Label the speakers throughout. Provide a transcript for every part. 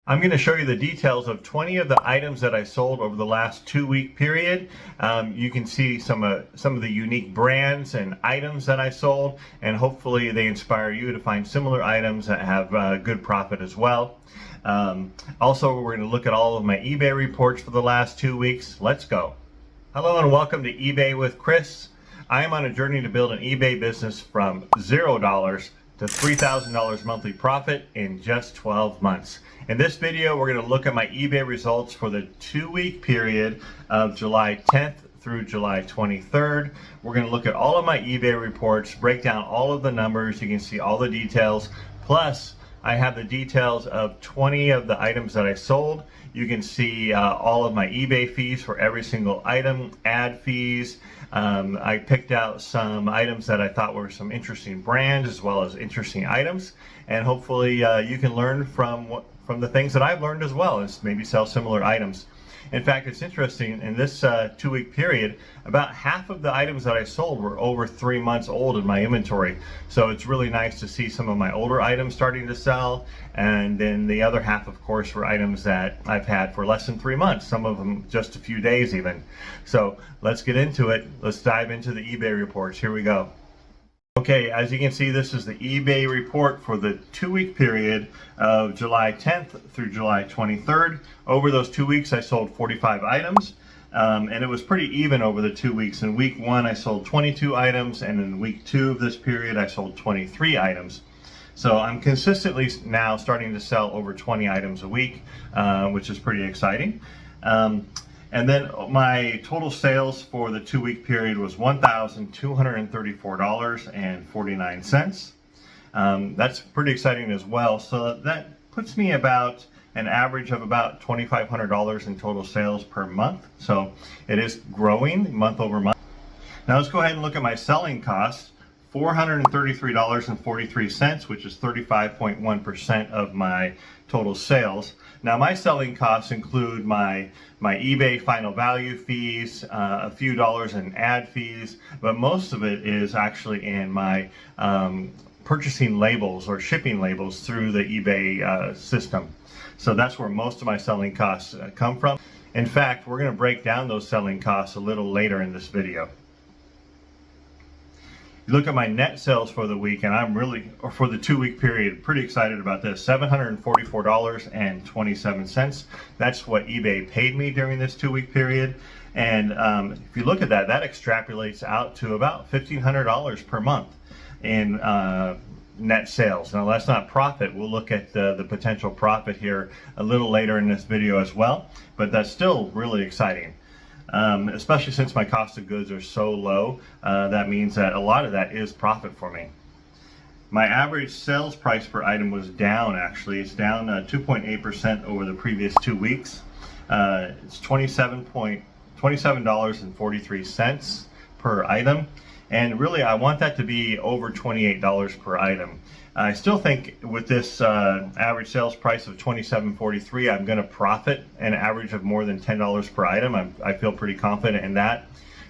Speaker 1: I'm going to show you the details of 20 of the items that I sold over the last 2-week period. You can see some of the unique brands and items that I sold, and hopefully they inspire you to find similar items that have good profit as well. Also, we're going to look at all of my eBay reports for the last 2 weeks. Let's go. Hello and welcome to eBay with Chris. I am on a journey to build an eBay business from $0 to $3,000 monthly profit in just 12 months. In this video, we're going to look at my eBay results for the 2-week period of July 10th through July 23rd. We're going to look at all of my eBay reports, break down all of the numbers. You can see all the details. Plus, I have the details of 20 of the items that I sold. You can see all of my eBay fees for every single item, ad fees. I picked out some items that I thought were some interesting brands as well as interesting items, and hopefully you can learn from the things that I've learned as well as maybe sell similar items. In fact, it's interesting, in this 2-week period, about half of the items that I sold were over 3 months old in my inventory. So it's really nice to see some of my older items starting to sell, and then the other half, of course, were items that I've had for less than 3 months, some of them just a few days even. So let's get into it. Let's dive into the eBay reports. Here we go. Okay, as you can see, this is the eBay report for the 2-week period of July 10th through July 23rd. Over those 2 weeks, I sold 45 items, and it was pretty even over the 2 weeks. In week 1, I sold 22 items, and in week 2 of this period, I sold 23 items. So I'm consistently now starting to sell over 20 items a week, which is pretty exciting. And then my total sales for the 2-week period was $1,234.49. That's pretty exciting as well. So that puts me about an average of about $2,500 in total sales per month. So it is growing month over month. Now let's go ahead and look at my selling costs. $433.43, which is 35.1% of my total sales. Now my selling costs include my eBay final value fees, a few dollars in ad fees, but most of it is actually in my purchasing labels or shipping labels through the eBay system. So that's where most of my selling costs come from. In fact, we're going to break down those selling costs a little later in this video. You look at my net sales for the week, and or for the 2-week period, pretty excited about this. $744.27. That's what eBay paid me during this 2-week period. And if you look at that, that extrapolates out to about $1,500 per month in net sales. Now that's not profit. We'll look at the potential profit here a little later in this video as well, but that's still really exciting. Especially since my cost of goods are so low, that means that a lot of that is profit for me. My average sales price per item was down, actually. It's down 2.8% over the previous 2 weeks. It's $27.43 per item. And really, I want that to be over $28 per item. I still think with this average sales price of $27.43, I'm going to profit an average of more than $10 per item. I feel pretty confident in that.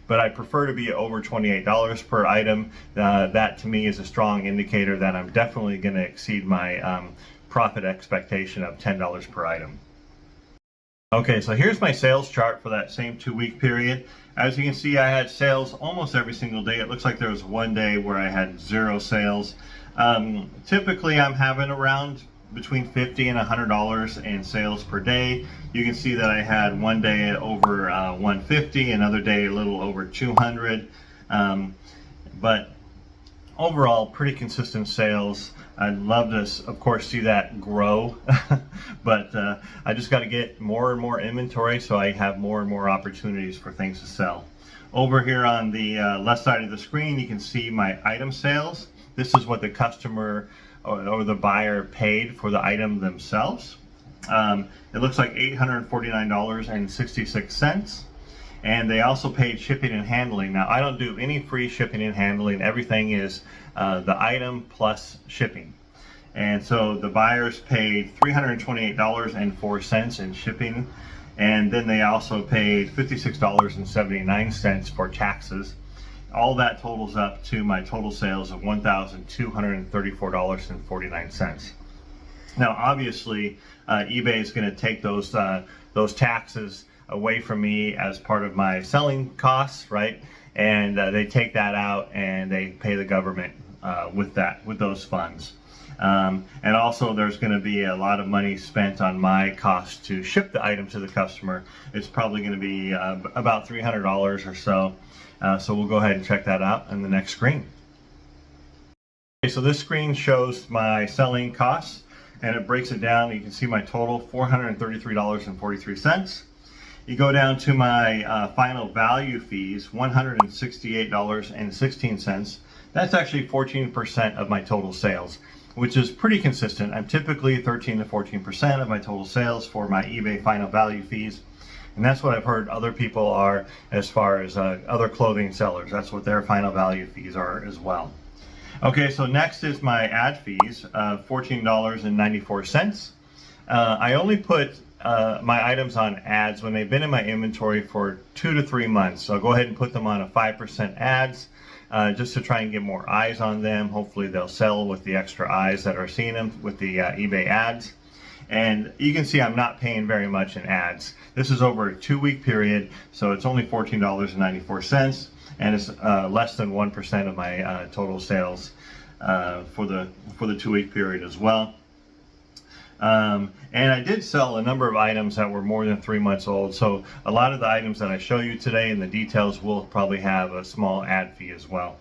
Speaker 1: But I prefer to be over $28 per item. That to me is a strong indicator that I'm definitely going to exceed my profit expectation of $10 per item. Okay, so here's my sales chart for that same 2-week period. As you can see, I had sales almost every single day. It looks like there was one day where I had 0 sales. Typically, I'm having around between $50 and $100 in sales per day. You can see that I had one day over 150, another day a little over 200. But overall, pretty consistent sales. I'd love to, of course, see that grow, but I just got to get more and more inventory so I have more and more opportunities for things to sell. Over here on the left side of the screen, you can see my item sales. This is what the customer or the buyer paid for the item themselves. It looks like $849.66. And they also paid shipping and handling. Now, I don't do any free shipping and handling. Everything is the item plus shipping. And so the buyers paid $328.04 in shipping. And then they also paid $56.79 for taxes. All that totals up to my total sales of $1,234.49. Now, obviously, eBay is going to take those taxes away from me as part of my selling costs, right? And they take that out and they pay the government with those funds. And also, there's going to be a lot of money spent on my cost to ship the item to the customer. It's probably going to be about $300 or so. So we'll go ahead and check that out on the next screen. Okay, so this screen shows my selling costs, and it breaks it down. You can see my total, $433.43. You go down to my final value fees, $168.16. That's actually 14% of my total sales, which is pretty consistent. I'm typically 13 to 14% of my total sales for my eBay final value fees. And that's what I've heard other people are as far as other clothing sellers. That's what their final value fees are as well. Okay, so next is my ad fees, $14.94. I only put my items on ads when they've been in my inventory for 2 to 3 months. So I'll go ahead and put them on a 5% ads just to try and get more eyes on them. Hopefully they'll sell with the extra eyes that are seeing them with the eBay ads. And you can see I'm not paying very much in ads. This is over a 2-week period, so it's only $14.94, and it's less than 1% of my total sales for the 2-week period as well. And I did sell a number of items that were more than 3 months old, so a lot of the items that I show you today in the details will probably have a small ad fee as well.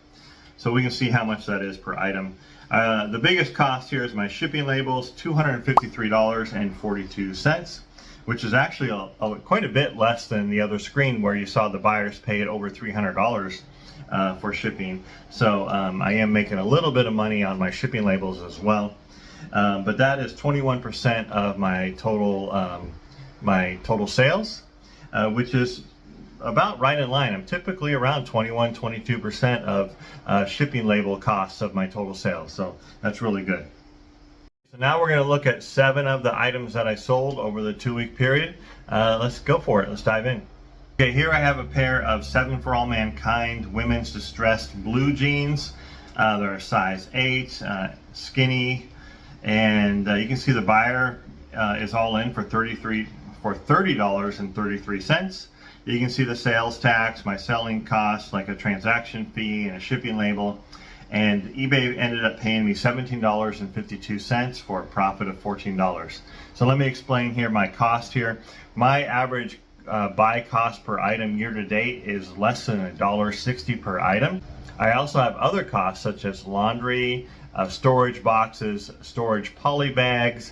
Speaker 1: So we can see how much that is per item. The biggest cost here is my shipping labels, $253.42, which is actually quite a bit less than the other screen where you saw the buyers paid over $300 for shipping. So I am making a little bit of money on my shipping labels as well. But that is 21% of my total sales, which is about right in line. I'm typically around 22% of shipping label costs of my total sales, so that's really good. So now we're going to look at 7 of the items that I sold over the 2-week period. Let's go for it. Let's dive in. Okay, here I have a pair of 7 For All Mankind women's distressed blue jeans. They're a size 8, skinny, and you can see the buyer is all in for $30.33. You can see the sales tax, my selling costs, like a transaction fee and a shipping label. And eBay ended up paying me $17.52 for a profit of $14. So let me explain here my cost here. My average buy cost per item year to date is less than $1.60 per item. I also have other costs such as laundry, storage boxes, storage poly bags,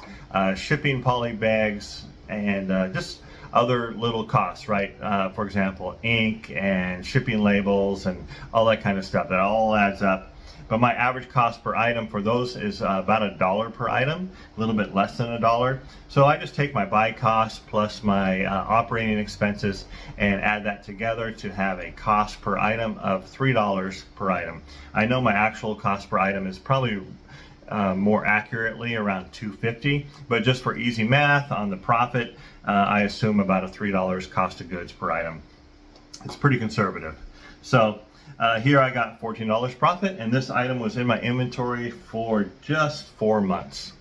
Speaker 1: shipping poly bags, and just other little costs, right? For example, ink and shipping labels and all that kind of stuff. That all adds up. But my average cost per item for those is about $1 per item, a little bit less than $1. So I just take my buy cost plus my operating expenses and add that together to have a cost per item of $3 per item. I know my actual cost per item is probably more accurately around $2.50, but just for easy math on the profit, I assume about a $3 cost of goods per item. It's pretty conservative. So here I got $14 profit, and this item was in my inventory for just 4 months.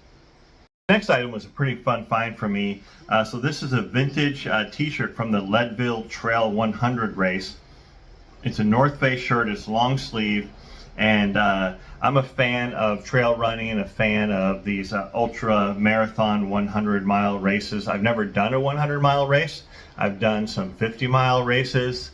Speaker 1: The next item was a pretty fun find for me. So this is a vintage t-shirt from the Leadville Trail 100 race. It's a North Face shirt, it's long sleeve, and I'm a fan of trail running and a fan of these ultra marathon 100-mile races. I've never done a 100-mile race. I've done some 50-mile races,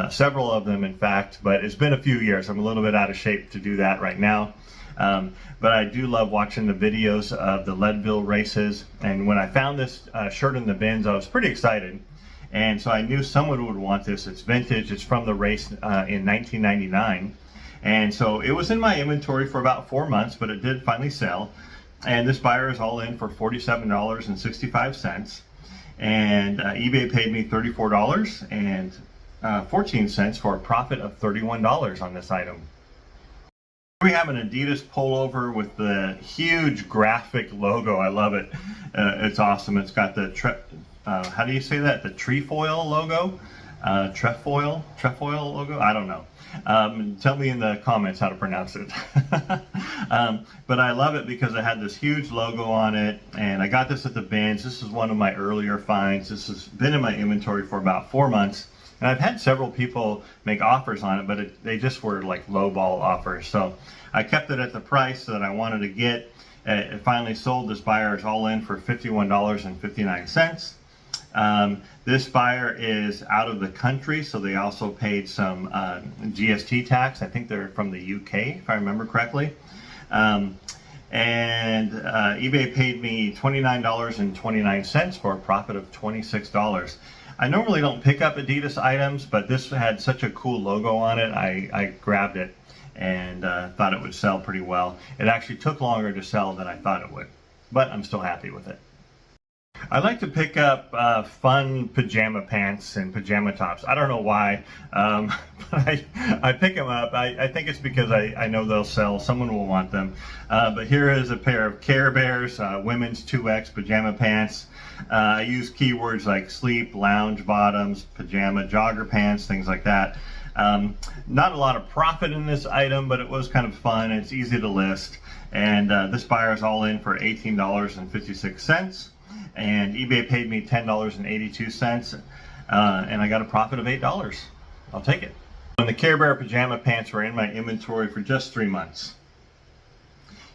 Speaker 1: several of them in fact, but it's been a few years. I'm a little bit out of shape to do that right now. But I do love watching the videos of the Leadville races, and when I found this shirt in the bins, I was pretty excited. And so I knew someone would want this. It's vintage, it's from the race in 1999. And so it was in my inventory for about 4 months, but it did finally sell. And this buyer is all in for $47.65. And eBay paid me $34.14 for a profit of $31 on this item. We have an Adidas pullover with the huge graphic logo. I love it. It's awesome. It's got the, how do you say that? The trefoil logo. trefoil logo. I don't know. Tell me in the comments how to pronounce it. But I love it because it had this huge logo on it, and I got this at the bins. This is one of my earlier finds. This has been in my inventory for about 4 months, and I've had several people make offers on it, but they just were like lowball offers. So I kept it at the price that I wanted to get. It finally sold. This buyer is all in for $51.59. This buyer is out of the country, so they also paid some GST tax. I think they're from the UK, if I remember correctly. eBay paid me $29.29 for a profit of $26. I normally don't pick up Adidas items, but this had such a cool logo on it, I grabbed it and thought it would sell pretty well. It actually took longer to sell than I thought it would, but I'm still happy with it. I like to pick up fun pajama pants and pajama tops. I don't know why, but I pick them up. I think it's because I know they'll sell. Someone will want them. But here is a pair of Care Bears women's 2X pajama pants. I use keywords like sleep, lounge bottoms, pajama jogger pants, things like that. Not a lot of profit in this item, but it was kind of fun. It's easy to list. And this buyer is all in for $18.56. And eBay paid me $10.82, and I got a profit of $8. I'll take it. And the Care Bear pajama pants were in my inventory for just 3 months.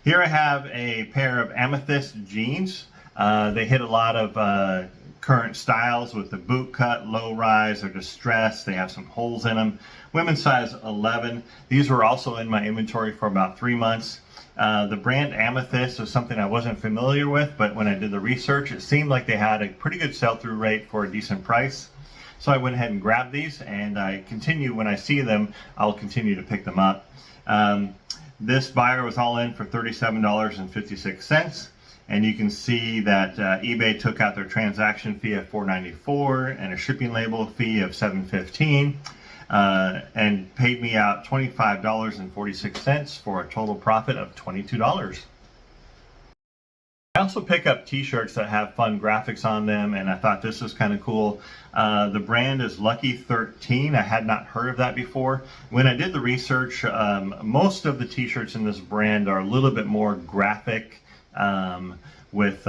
Speaker 1: Here I have a pair of amethyst jeans. They hit a lot of current styles with the boot cut, low rise, or distressed. They have some holes in them. Women's size 11. These were also in my inventory for about 3 months. The brand Amethyst was something I wasn't familiar with, but when I did the research, it seemed like they had a pretty good sell-through rate for a decent price. So I went ahead and grabbed these, and I continue, when I see them, I'll continue to pick them up. This buyer was all in for $37.56, and you can see that eBay took out their transaction fee of $4.94 and a shipping label fee of $7.15. And paid me out $25.46 for a total profit of $22. I also pick up t-shirts that have fun graphics on them, and I thought this was kind of cool. The brand is Lucky 13. I had not heard of that before. When I did the research, most of the t-shirts in this brand are a little bit more graphic, with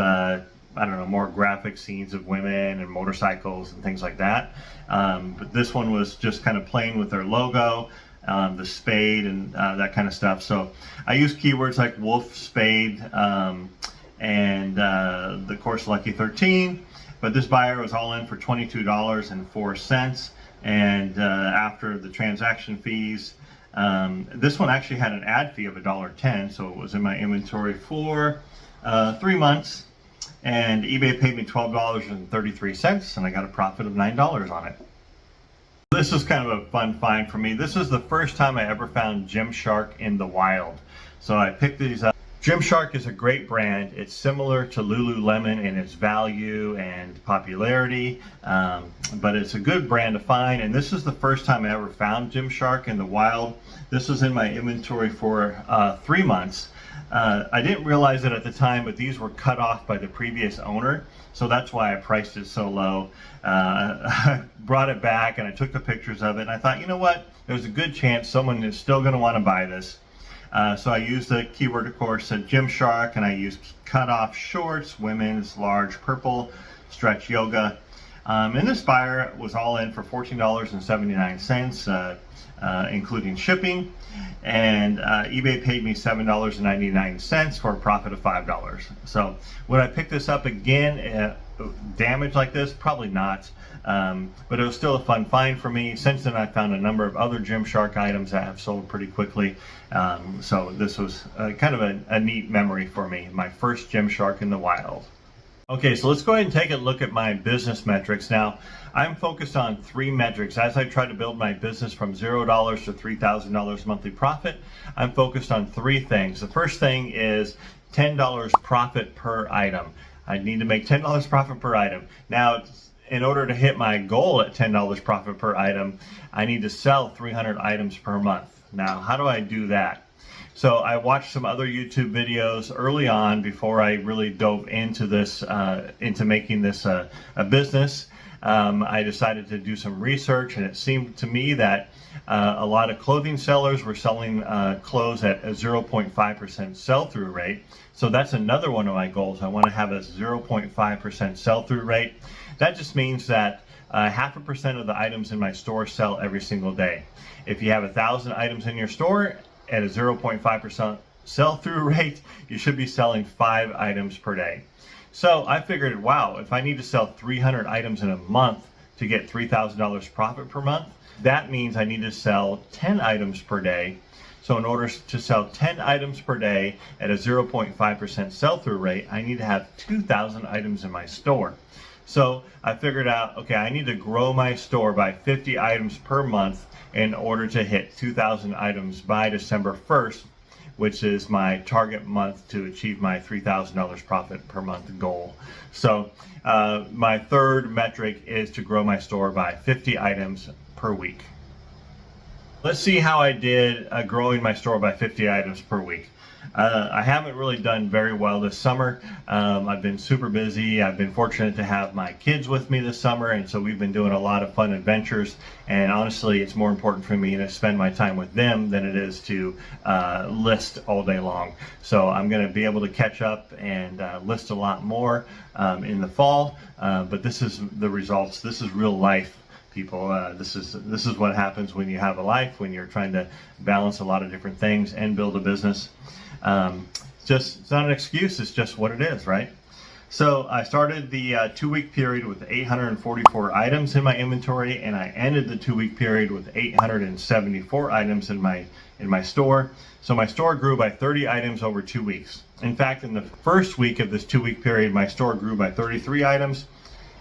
Speaker 1: I don't know, more graphic scenes of women and motorcycles and things like that. But this one was just kind of playing with their logo, the spade and that kind of stuff. So I use keywords like wolf, spade, and of course Lucky 13. But this buyer was all in for $22.04. And after the transaction fees, this one actually had an ad fee of $1.10. So it was in my inventory for 3 months. And eBay paid me $12.33, and I got a profit of $9 on it. This is kind of a fun find for me. This is the first time I ever found Gymshark in the wild. So I picked these up. Gymshark is a great brand. It's similar to Lululemon in its value and popularity, but it's a good brand to find. And this is the first time I ever found Gymshark in the wild. This was in my inventory for 3 months. I didn't realize it at the time, but these were cut off by the previous owner, so that's why I priced it so low. I brought it back and I took the pictures of it, and I thought, you know what, there's a good chance someone is still going to want to buy this. So I used the keyword, of course, at Gymshark, and I used cut off shorts, women's large purple, stretch yoga. And this buyer was all in for $14.79, including shipping, and eBay paid me $7.99 for a profit of $5. So would I pick this up again, damaged like this? Probably not, but it was still a fun find for me. Since then I found a number of other Gymshark items that have sold pretty quickly, so this was kind of a neat memory for me, my first Gymshark in the wild. Okay, so let's go ahead and take a look at my business metrics. Now, I'm focused on 3 metrics. As I try to build my business from $0 to $3,000 monthly profit, I'm focused on 3 things. The first thing is $10 profit per item. I need to make $10 profit per item. Now, in order to hit my goal at $10 profit per item, I need to sell 300 items per month. Now, how do I do that? So I watched some other YouTube videos early on before I really dove into this, into making this a business. I decided to do some research, and it seemed to me that a lot of clothing sellers were selling clothes at a 0.5% sell-through rate. So that's another one of my goals. I want to have a 0.5% sell-through rate. That just means that 0.5% of the items in my store sell every single day. If you have 1,000 items in your store at a 0.5% sell-through rate, you should be selling 5 items per day. So I figured, wow, if I need to sell 300 items in a month to get $3,000 profit per month, that means I need to sell 10 items per day. So in order to sell 10 items per day at a 0.5% sell-through rate, I need to have 2,000 items in my store. So I figured out, okay, I need to grow my store by 50 items per month in order to hit 2,000 items by December 1st, which is my target month to achieve my $3,000 profit per month goal. So my third metric is to grow my store by 50 items per week. Let's see how I did growing my store by 50 items per week. I haven't really done very well this summer. I've been super busy. I've been fortunate to have my kids with me this summer, and so we've been doing a lot of fun adventures. And honestly, it's more important for me to spend my time with them than it is to list all day long. So I'm going to be able to catch up and list a lot more in the fall. But this is the results. This is real life, people. This is what happens when you have a life, when you're trying to balance a lot of different things and build a business. It's not an excuse, it's just what it is, right? So I started the 2-week period with 844 items in my inventory, and I ended the 2-week period with 874 items in my store. So my store grew by 30 items over 2 weeks. In fact, in the first week of this 2-week period, my store grew by 33 items.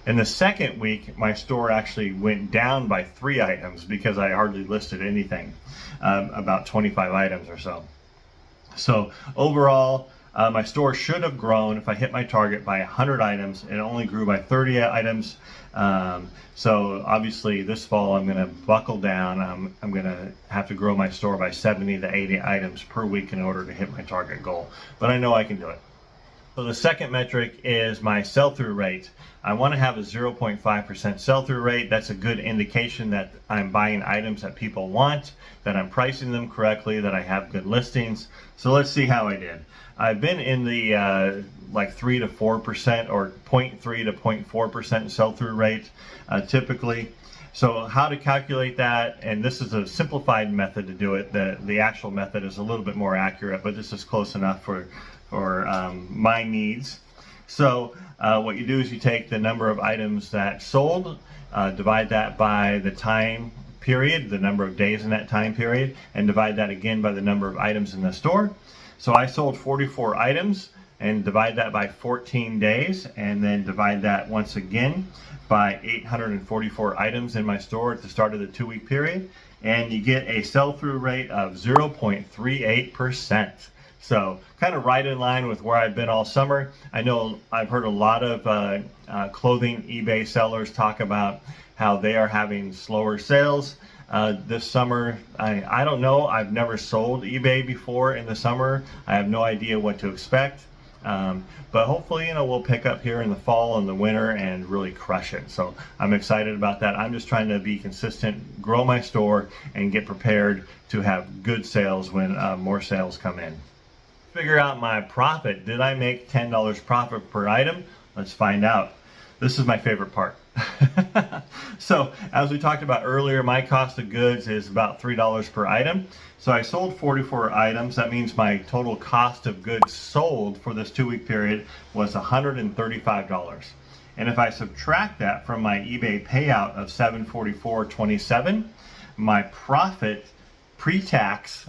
Speaker 1: In the second week, my store actually went down by 3 items because I hardly listed anything, about 25 items or so. So overall, my store should have grown if I hit my target by 100 items. It only grew by 30 items. So obviously this fall I'm going to buckle down. I'm going to have to grow my store by 70 to 80 items per week in order to hit my target goal. But I know I can do it. So the second metric is my sell-through rate. I want to have a 0.5% sell-through rate. That's a good indication that I'm buying items that people want, that I'm pricing them correctly, that I have good listings. So let's see how I did. I've been in the like 3 to 4% or 0.3 to 0.4% sell-through rate typically. So how to calculate that, and this is a simplified method to do it. The actual method is a little bit more accurate, but this is close enough for my needs. So what you do is you take the number of items that sold, divide that by the time period, the number of days in that time period, and divide that again by the number of items in the store. So I sold 44 items, and divide that by 14 days, and then divide that once again by 844 items in my store at the start of the 2-week period, and you get a sell-through rate of 0.38%. So kind of right in line with where I've been all summer. I know I've heard a lot of clothing eBay sellers talk about how they are having slower sales this summer. I don't know. I've never sold eBay before in the summer. I have no idea what to expect. But hopefully, we'll pick up here in the fall and the winter and really crush it. So I'm excited about that. I'm just trying to be consistent, grow my store, and get prepared to have good sales when more sales come in. Figure out my profit. Did I make $10 profit per item? Let's find out. This is my favorite part. So as we talked about earlier, my cost of goods is about $3 per item. So I sold 44 items. That means my total cost of goods sold for this 2-week period was $135. And if I subtract that from my eBay payout of $744.27, my profit pre-tax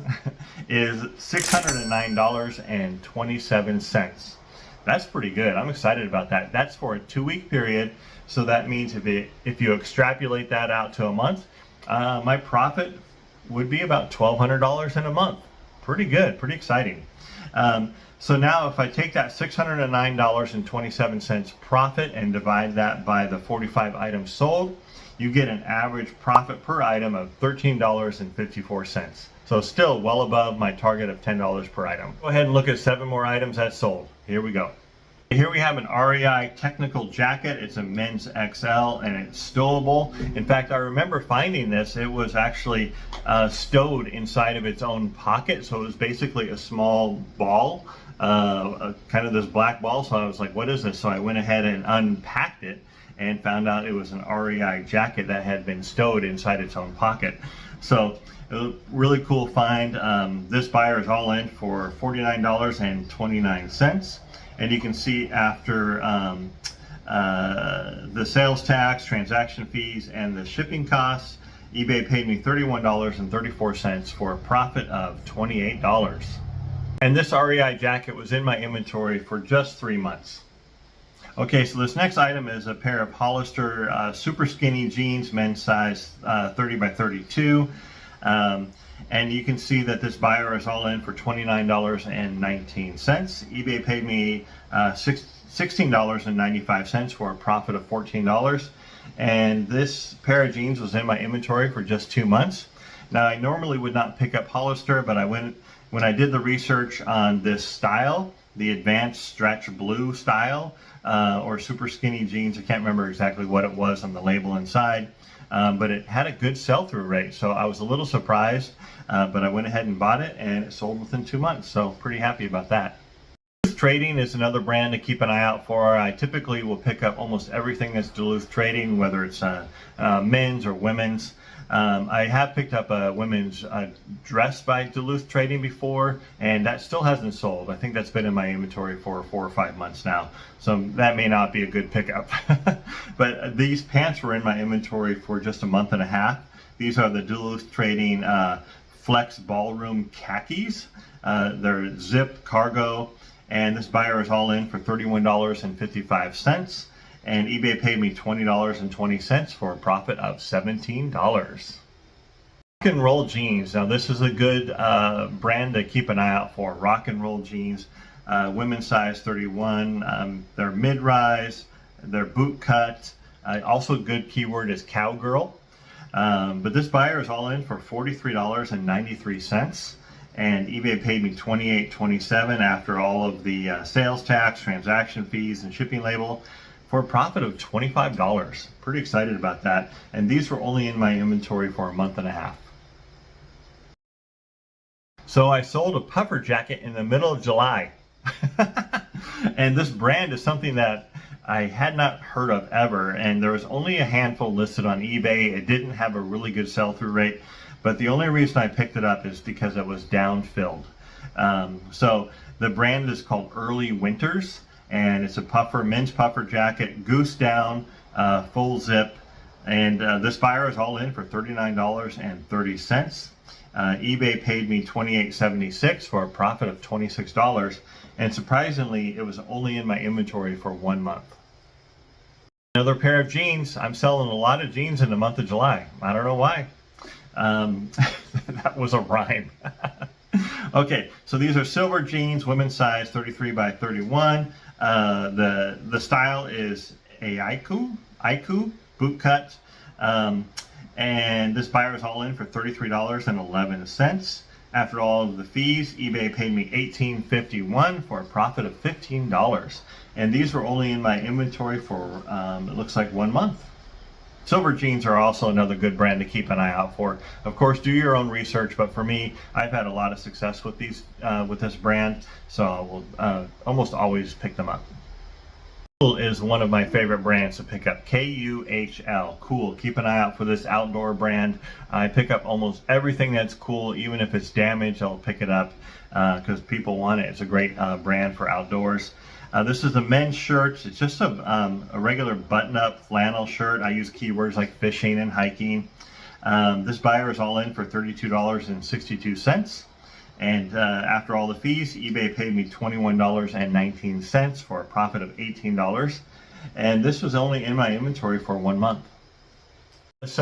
Speaker 1: is $609.27. That's pretty good. I'm excited about that. That's for a 2-week period. So that means if you extrapolate that out to a month, my profit would be about $1,200 in a month. Pretty good, pretty exciting. So now if I take that $609.27 profit and divide that by the 45 items sold, you get an average profit per item of $13.54. So still well above my target of $10 per item. Go ahead and look at 7 more items that sold. Here we go. Here we have an REI technical jacket. It's a men's XL and it's stowable. In fact, I remember finding this. It was actually stowed inside of its own pocket. So it was basically a small ball, kind of this black ball. So I was like, what is this? So I went ahead and unpacked it and found out it was an REI jacket that had been stowed inside its own pocket. So it was a really cool find. This buyer is all in for $49.29. And you can see after the sales tax, transaction fees, and the shipping costs, eBay paid me $31.34 for a profit of $28. And this REI jacket was in my inventory for just 3 months. Okay, so this next item is a pair of Hollister super skinny jeans, men's size 30 by 32. And you can see that this buyer is all in for $29.19. eBay paid me $16.95 for a profit of $14. And this pair of jeans was in my inventory for just 2 months. Now, I normally would not pick up Hollister, but when I did the research on this style, the advanced stretch blue style, or super skinny jeans, I can't remember exactly what it was on the label inside, but it had a good sell-through rate. So I was a little surprised, but I went ahead and bought it and it sold within 2 months. So pretty happy about that. Duluth Trading is another brand to keep an eye out for. I typically will pick up almost everything that's Duluth Trading, whether it's men's or women's. I have picked up a women's dress by Duluth Trading before, and that still hasn't sold. I think that's been in my inventory for 4 or 5 months now, so that may not be a good pickup. But these pants were in my inventory for just a month and a half. These are the Duluth Trading Flex Ballroom khakis. They're zip cargo, and this buyer is all in for $31.55. And eBay paid me $20.20 for a profit of $17. Rock and Roll Jeans. Now this is a good brand to keep an eye out for. Rock and Roll Jeans, women's size 31. They're mid-rise, they're boot cut. Also good keyword is cowgirl. But this buyer is all in for $43.93. And eBay paid me $28.27 after all of the sales tax, transaction fees, and shipping label, for a profit of $25. Pretty excited about that. And these were only in my inventory for a month and a half. So I sold a puffer jacket in the middle of July. And this brand is something that I had not heard of ever. And there was only a handful listed on eBay. It didn't have a really good sell-through rate. But the only reason I picked it up is because it was down-filled. So the brand is called Early Winters. And it's a puffer, men's puffer jacket, goose down, full zip. And this buyer is all in for $39.30. eBay paid me $28.76 for a profit of $26. And surprisingly, it was only in my inventory for 1 month. Another pair of jeans. I'm selling a lot of jeans in the month of July. I don't know why. That was a rhyme. Okay, so these are silver jeans, women's size 33 by 31. The style is a Aiku boot cut, and this buyer is all in for $33.11. After all of the fees, eBay paid me $18.51 for a profit of $15. And these were only in my inventory for it looks like 1 month. Silver jeans are also another good brand to keep an eye out for. Of course, do your own research, but for me, I've had a lot of success with these with this brand, so I will almost always pick them up. Kuhl is one of my favorite brands to pick up. Kuhl, Kuhl. Keep an eye out for this outdoor brand. I pick up almost everything that's cool, even if it's damaged, I'll pick it up because people want it. It's a great brand for outdoors. This is a men's shirt. It's just a regular button-up flannel shirt. I use keywords like fishing and hiking. This buyer is all in for $32.62. And after all the fees, eBay paid me $21.19 for a profit of $18. And this was only in my inventory for 1 month. This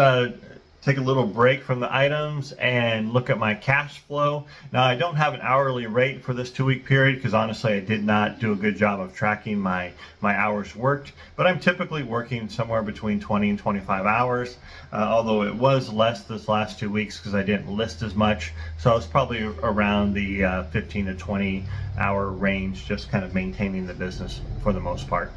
Speaker 1: take a little break from the items and look at my cash flow. Now, I don't have an hourly rate for this 2-week period because honestly I did not do a good job of tracking my hours worked, but I'm typically working somewhere between 20 and 25 hours, although it was less this last 2 weeks because I didn't list as much, so I was probably around the 15 to 20 hour range, just kind of maintaining the business for the most part.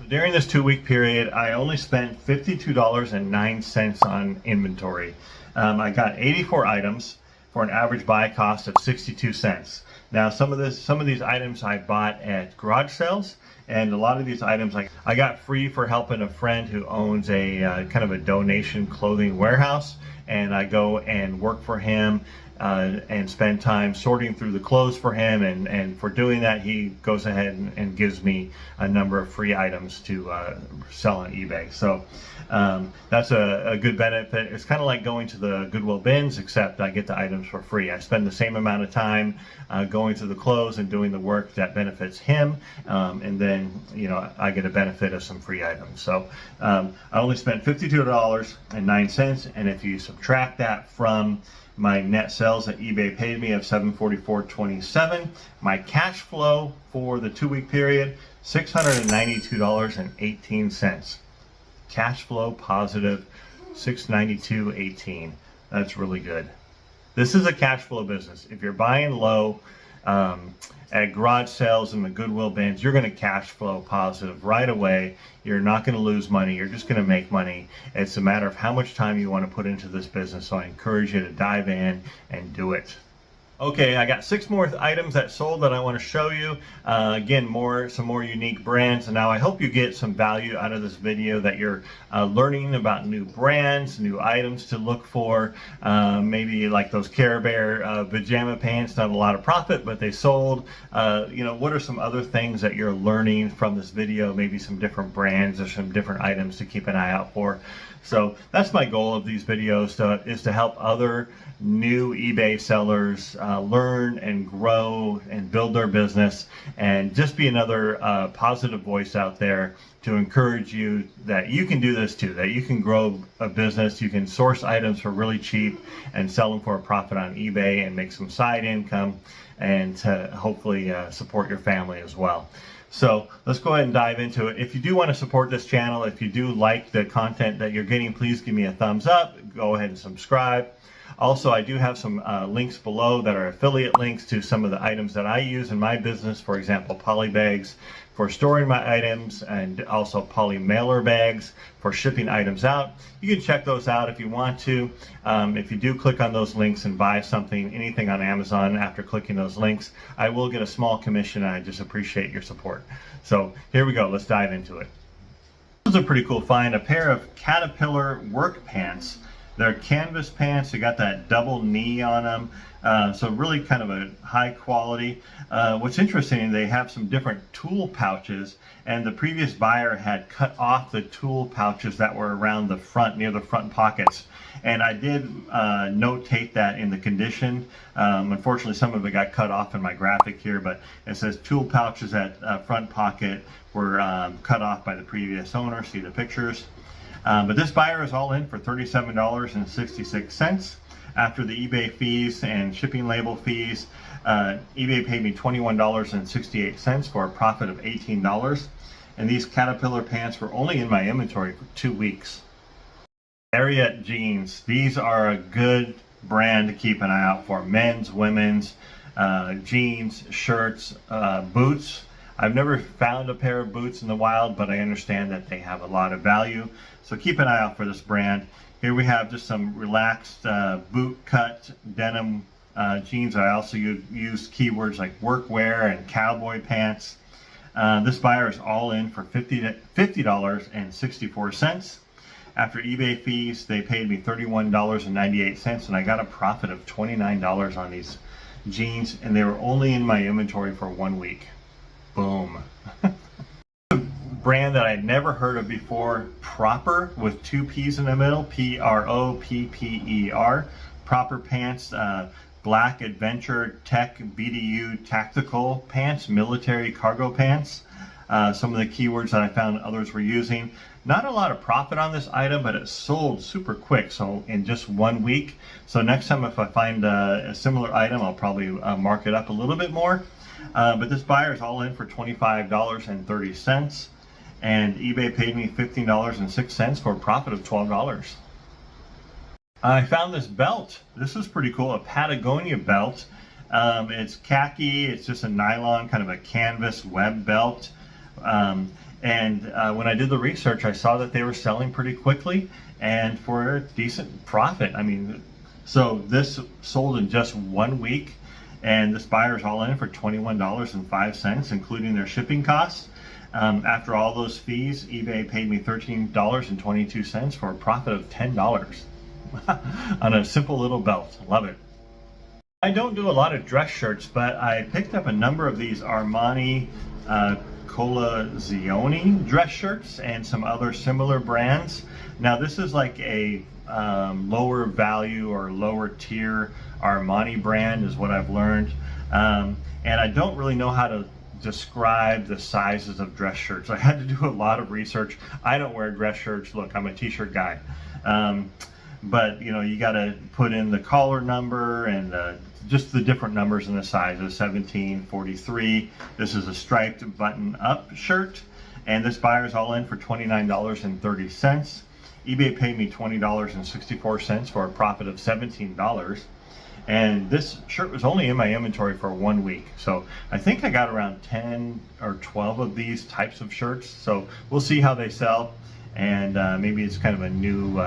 Speaker 1: During this 2-week period, I only spent $52.09 on inventory. I got 84 items for an average buy cost of 62 cents. Now, some of these items I bought at garage sales, and a lot of these items I got free for helping a friend who owns a kind of a donation clothing warehouse, and I go and work for him and spend time sorting through the clothes for him, and for doing that he goes ahead and gives me a number of free items to sell on eBay. So that's a good benefit. It's kind of like going to the Goodwill bins, except I get the items for free. I spend the same amount of time going through the clothes and doing the work that benefits him, and then I get a benefit of some free items. So I only spent $52.09, and if you subtract that from my net sales that eBay paid me of $744.27, my cash flow for the 2-week period, $692.18. Cash flow positive, $692.18. That's really good. This is a cash flow business. If you're buying low at garage sales and the Goodwill bins, you're going to cash flow positive right away. You're not going to lose money. You're just going to make money. It's a matter of how much time you want to put into this business. So I encourage you to dive in and do it. Okay, I got 6 more items that sold that I want to show you. Again, some more unique brands. And now I hope you get some value out of this video, that you're learning about new brands, new items to look for. Maybe like those Care Bear pajama pants, not a lot of profit, but they sold. What are some other things that you're learning from this video? Maybe some different brands or some different items to keep an eye out for. So that's my goal of these videos, is to help other new eBay sellers learn and grow and build their business, and just be another positive voice out there to encourage you that you can do this too, that you can grow a business, you can source items for really cheap and sell them for a profit on eBay and make some side income, and to hopefully support your family as well. So let's go ahead and dive into it. If you do want to support this channel, if you do like the content that you're getting, please give me a thumbs up. Go ahead and subscribe. Also, I do have some links below that are affiliate links to some of the items that I use in my business. For example, poly bags for storing my items, and also poly mailer bags for shipping items out. You can check those out if you want to. If you do click on those links and buy anything on Amazon after clicking those links, I will get a small commission, and I just appreciate your support. So here we go, let's dive into it. This is a pretty cool find, a pair of Caterpillar work pants. They're canvas pants. They got that double knee on them, so really kind of a high quality. What's interesting, they have some different tool pouches, and the previous buyer had cut off the tool pouches that were around the front, near the front pockets. And I did notate that in the condition. Unfortunately, some of it got cut off in my graphic here, but it says tool pouches at front pocket were cut off by the previous owner. See the pictures. But this buyer is all in for $37.66. After the eBay fees and shipping label fees, eBay paid me $21.68 for a profit of $18. And these Caterpillar pants were only in my inventory for 2 weeks. Ariat jeans. These are a good brand to keep an eye out for. Men's, women's, jeans, shirts, boots. I've never found a pair of boots in the wild, but I understand that they have a lot of value. So keep an eye out for this brand. Here we have just some relaxed boot cut denim jeans. I also use keywords like workwear and cowboy pants. This buyer is all in for $50.64. After eBay fees, they paid me $31.98, and I got a profit of $29 on these jeans, and they were only in my inventory for 1 week. Boom. Brand that I'd never heard of before, Proper, with 2 P's in the middle, P-R-O-P-P-E-R. Proper pants, black adventure tech BDU tactical pants, military cargo pants. some of the keywords that I found others were using. Not a lot of profit on this item, but it sold super quick, so in just 1 week. So next time if I find a similar item, I'll probably mark it up a little bit more. But this buyer is all in for $25.30, and eBay paid me $15.06 for a profit of $12. I found this belt. This is pretty cool, a Patagonia belt. It's khaki, it's just a nylon, kind of a canvas web belt. When I did the research, I saw that they were selling pretty quickly and for a decent profit. I mean, so this sold in just 1 week, and this buyer's all in for $21.05, including their shipping costs. After all those fees, eBay paid me $13.22 for a profit of $10 on a simple little belt. Love it. I don't do a lot of dress shirts, but I picked up a number of these Armani Colazione dress shirts and some other similar brands. Now this is like a lower value or lower tier Armani brand is what I've learned. And I don't really know how to describe the sizes of dress shirts. I had to do a lot of research. I don't wear dress shirts. Look, I'm a t-shirt guy. But you know, you got to put in the collar number and just the different numbers and the sizes, 17, 43. This is a striped button-up shirt, and this buyer's all in for $29.30. eBay paid me $20.64 for a profit of $17. And this shirt was only in my inventory for 1 week. So I think I got around 10 or 12 of these types of shirts. So we'll see how they sell. And maybe it's kind of a new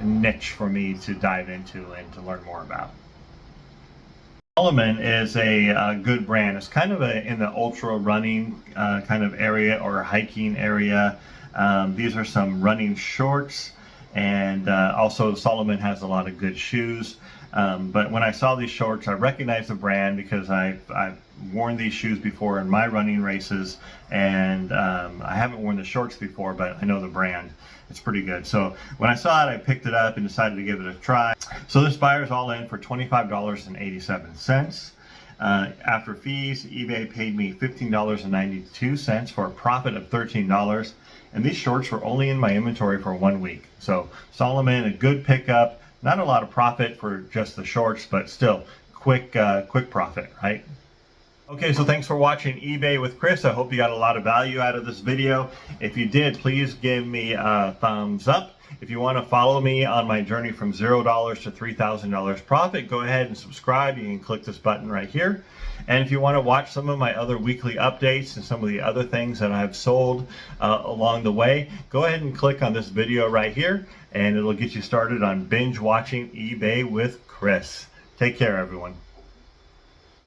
Speaker 1: niche for me to dive into and to learn more about. Salomon is a good brand. It's kind of in the ultra running kind of area or hiking area. These are some running shorts, and also Salomon has a lot of good shoes. But when I saw these shorts, I recognized the brand because I've worn these shoes before in my running races, and I haven't worn the shorts before, but I know the brand. It's pretty good. So when I saw it, I picked it up and decided to give it a try. So this buyer's all in for $25.87. After fees, eBay paid me $15.92 for a profit of $13. And these shorts were only in my inventory for 1 week. So Salomon, a good pickup. Not a lot of profit for just the shorts, but still quick profit, right? Okay, so thanks for watching eBay with Chris. I hope you got a lot of value out of this video. If you did, please give me a thumbs up. If you want to follow me on my journey from $0 to $3,000 profit, go ahead and subscribe. You can click this button right here. And if you want to watch some of my other weekly updates and some of the other things that I've sold along the way, go ahead and click on this video right here, and it'll get you started on binge watching eBay with Chris. Take care, everyone.